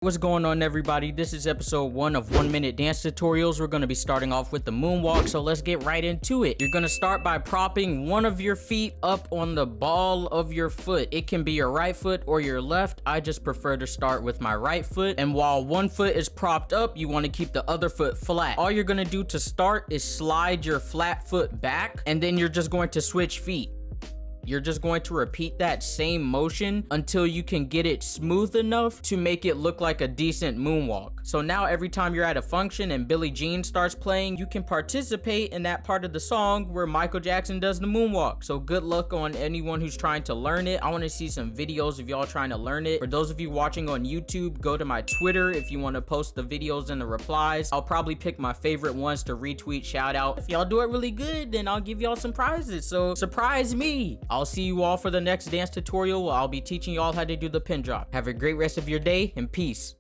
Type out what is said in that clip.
What's going on, everybody? This is episode 1 of 1 minute dance tutorials. We're going to be starting off with the moonwalk, so let's get right into it. You're going to start by propping one of your feet up on the ball of your foot. It can be your right foot or your left. I just prefer to start with my right foot, and while one foot is propped up, you want to keep the other foot flat. All you're going to do to start is slide your flat foot back, and then you're just going to switch feet. You're just going to repeat that same motion until you can get it smooth enough to make it look like a decent moonwalk. So now every time you're at a function and Billie Jean starts playing, you can participate in that part of the song where Michael Jackson does the moonwalk. So good luck on anyone who's trying to learn it. I want to see some videos of y'all trying to learn it. For those of you watching on YouTube, go to my Twitter if you want to post the videos and the replies. I'll probably pick my favorite ones to retweet, shout out. If y'all do it really good, then I'll give y'all some prizes. So surprise me. I'll see you all for the next dance tutorial where I'll be teaching y'all how to do the pin drop. Have a great rest of your day and peace.